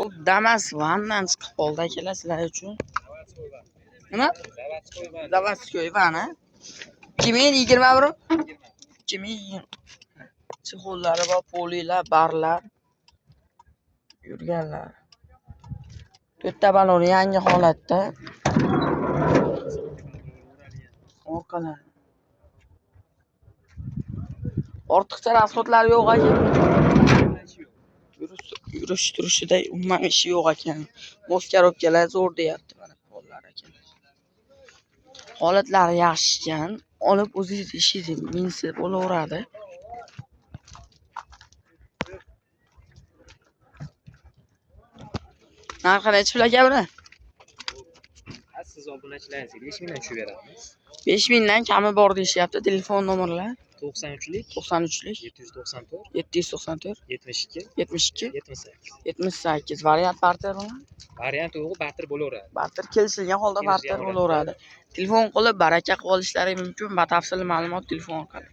U Damas vandan chiqib qoldi akalar sizlar uchun. Nima? Заводской vana. 2020 bro? 2020. Chexollari bor, polilar, barlar. Yurganlar. To'rtta balon yangi holatda. Orqalar. Ortiqcha rasxodlar yo'q ekan. Yurish turishida umuman ishi yo'q ekan. Moskarobkalar zo'r deyapti mana pollar ekan. Holatlari yaxshi ekan. Olib o'zingiz ishingiz minsa bo'laveradi. Narxi necha pul aka buni? Siz obunachilaringiz 5 mingdan tushib beramiz. 5 mingdan kami bor deyishyapti. Telefon nomerlar 93lik 794 72 78. Variant barter buni? variant yo'q, barter bo'laveradi. Barter kelishilgan holda barter bo'laveradi. Telefon qilib baraka qilib olishlari mumkin. Batafsil ma'lumot telefon orqali.